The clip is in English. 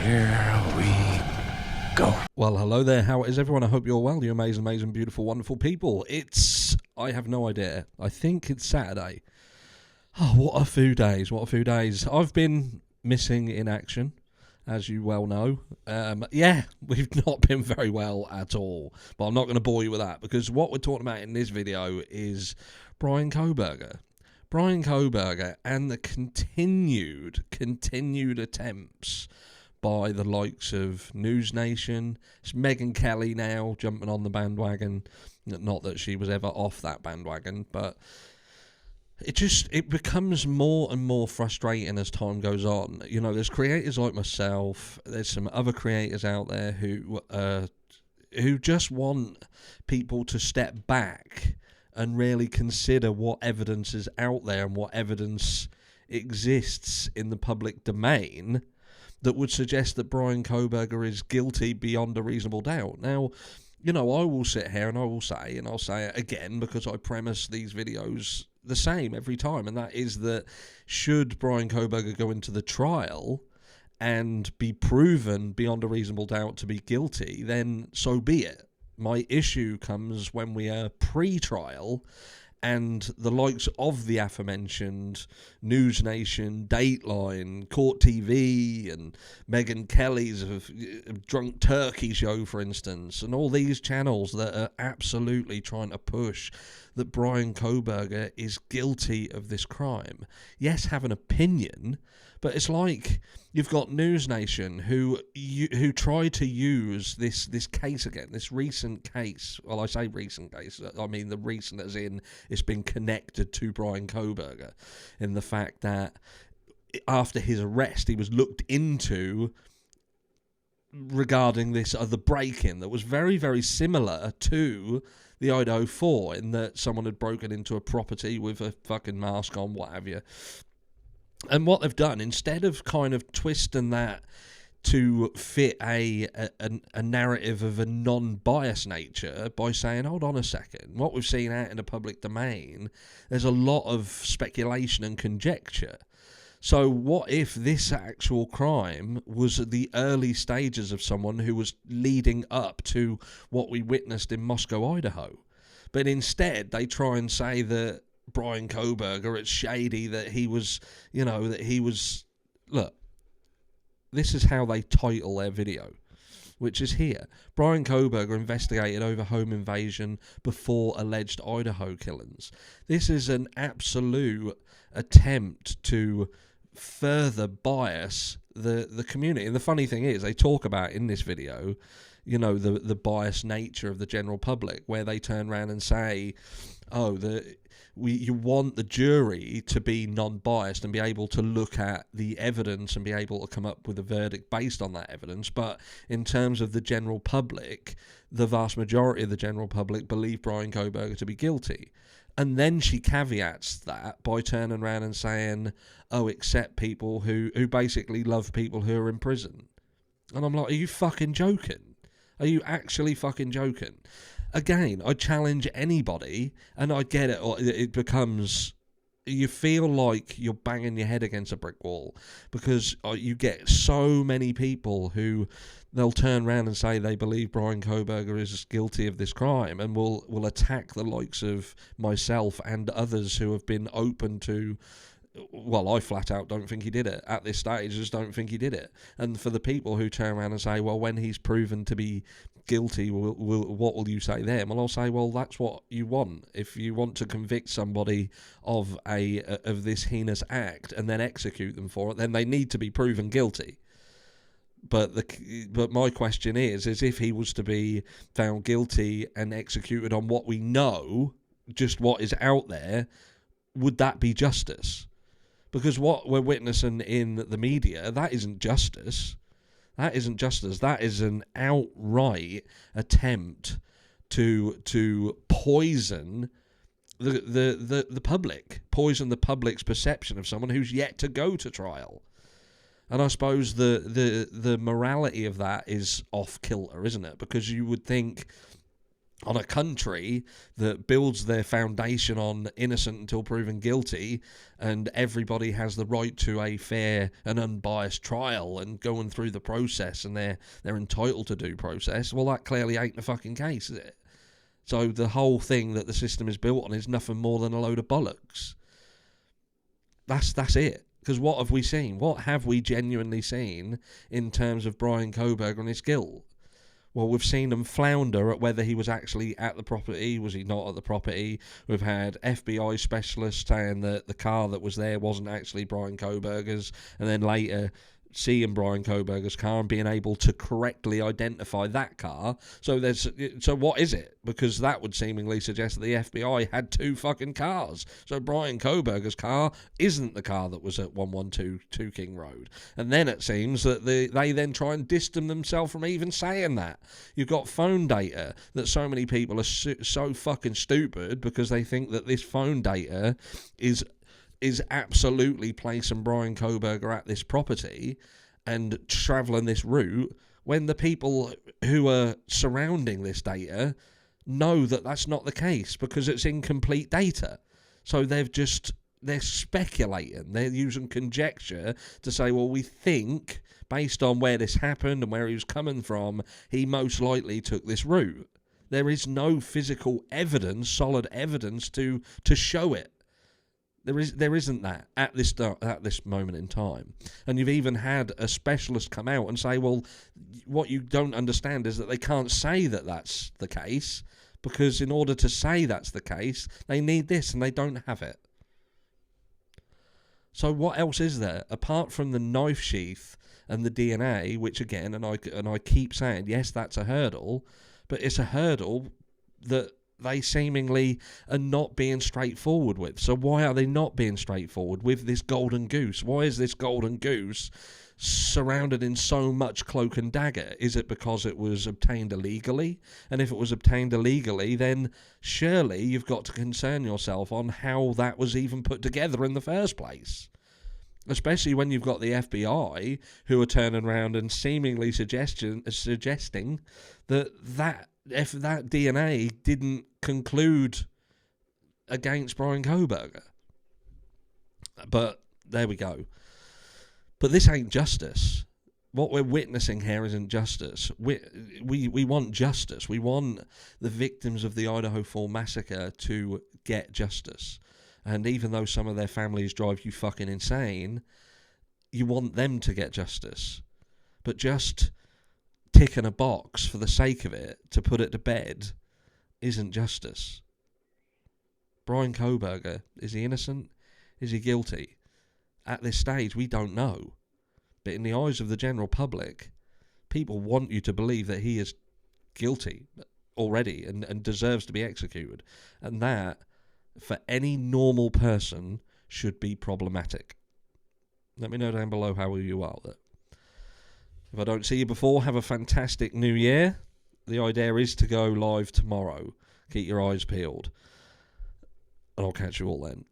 Here we go. Well, hello there. How is everyone? I hope you're well. You amazing, beautiful, wonderful people. I have no idea. I think it's Saturday. Oh, what a few days. I've been missing in action, as you well know. We've not been very well at all. But I'm not going to bore you with that, because what we're talking about in this video is Bryan Kohberger. Bryan Kohberger and the continued attempts by the likes of News Nation. It's Megyn Kelly now jumping on the bandwagon. Not that she was ever off that bandwagon, but it becomes more and more frustrating as time goes on. You know, there's creators like myself, there's some other creators out there who just want people to step back and really consider what evidence is out there and what evidence exists in the public domain that would suggest that Bryan Kohberger is guilty beyond a reasonable doubt. Now, you know, I will sit here and I will say, and I'll say it again because I premise these videos the same every time, and that is that should Bryan Kohberger go into the trial and be proven beyond a reasonable doubt to be guilty, then so be it. My issue comes when we are pre-trial and the likes of the aforementioned News Nation, Dateline, Court TV, and Megyn Kelly's Drunk Turkey show, for instance, and all these channels that are absolutely trying to push that Bryan Kohberger is guilty of this crime. Yes, have an opinion, but it's like you've got News Nation who try to use this case again, this recent case. Well, I say recent case, I mean the recent as in it's been connected to Bryan Kohberger, in the fact that after his arrest he was looked into regarding this other break-in that was very, very similar to the Idaho 4, in that someone had broken into a property with a fucking mask on, what have you. And what they've done, instead of kind of twisting that to fit a narrative of a non-biased nature by saying, hold on a second, what we've seen out in the public domain, there's a lot of speculation and conjecture. So what if this actual crime was at the early stages of someone who was leading up to what we witnessed in Moscow, Idaho? But instead, they try and say that Bryan Kohberger, it's shady that he was, look, this is how they title their video, which is here. Bryan Kohberger investigated over home invasion before alleged Idaho killings. This is an absolute attempt to further bias the community. And the funny thing is, they talk about in this video, you know, the biased nature of the general public, where they turn around and say, you want the jury to be non-biased and be able to look at the evidence and be able to come up with a verdict based on that evidence. But in terms of the general public, the vast majority of the general public believe Bryan Kohberger to be guilty. And then she caveats that by turning around and saying, except people who basically love people who are in prison. And I'm like, are you fucking joking? Are you actually fucking joking? Again, I challenge anybody, and I get it, it becomes, you feel like you're banging your head against a brick wall, because you get so many people who, they'll turn around and say they believe Bryan Kohberger is guilty of this crime, and will attack the likes of myself and others who have been open to, well, I flat out don't think he did it. At this stage, I just don't think he did it. And for the people who turn around and say, well, when he's proven to be guilty, what will you say then? Well, I'll say, well, that's what you want. If you want to convict somebody of this heinous act and then execute them for it, then they need to be proven guilty. But my question is if he was to be found guilty and executed on what we know, just what is out there, would that be justice? Because what we're witnessing in the media, that isn't justice. That isn't justice. That is an outright attempt to poison the public, poison the public's perception of someone who's yet to go to trial. And I suppose the morality of that is off kilter, isn't it? Because you would think on a country that builds their foundation on innocent until proven guilty, and everybody has the right to a fair and unbiased trial and going through the process, and they're entitled to due process. Well, that clearly ain't the fucking case, is it? So the whole thing that the system is built on is nothing more than a load of bollocks. That's it. Because what have we seen? What have we genuinely seen in terms of Bryan Kohberger and his guilt? Well, we've seen them flounder at whether he was actually at the property, was he not at the property. We've had FBI specialists saying that the car that was there wasn't actually Bryan Kohberger's, and then later seeing Bryan Kohberger's car and being able to correctly identify that car. So what is it? Because that would seemingly suggest that the FBI had two fucking cars. So Bryan Kohberger's car isn't the car that was at 112 King Road. And then it seems that they then try and distance themselves from even saying that. You've got phone data that so many people are so fucking stupid because they think that this phone data is absolutely placing Bryan Kohberger at this property and travelling this route, when the people who are surrounding this data know that that's not the case because it's incomplete data. So they're speculating. They're using conjecture to say, well, we think, based on where this happened and where he was coming from, he most likely took this route. There is no physical evidence, solid evidence to show it. There isn't that at this moment in time. And you've even had a specialist come out and say, well, what you don't understand is that they can't say that that's the case, because in order to say that's the case, they need this, and they don't have it. So what else is there apart from the knife sheath and the DNA, which again, and I keep saying, yes, that's a hurdle, but it's a hurdle that they seemingly are not being straightforward with. So why are they not being straightforward with this golden goose? Why is this golden goose surrounded in so much cloak and dagger? Is it because it was obtained illegally? And if it was obtained illegally, then surely you've got to concern yourself on how that was even put together in the first place. Especially when you've got the FBI who are turning around and seemingly suggesting that if that DNA didn't conclude against Bryan Kohberger. But there we go. But this ain't justice. What we're witnessing here isn't justice. We want justice. We want the victims of the Idaho Fall massacre to get justice. And even though some of their families drive you fucking insane, you want them to get justice. But just ticking a box for the sake of it to put it to bed isn't justice. Bryan Kohberger, is he innocent? Is he guilty? At this stage, we don't know. But in the eyes of the general public, people want you to believe that he is guilty already and deserves to be executed. And that, for any normal person, should be problematic. Let me know down below how you are with it. If I don't see you before, have a fantastic new year. The idea is to go live tomorrow. Keep your eyes peeled. And I'll catch you all then.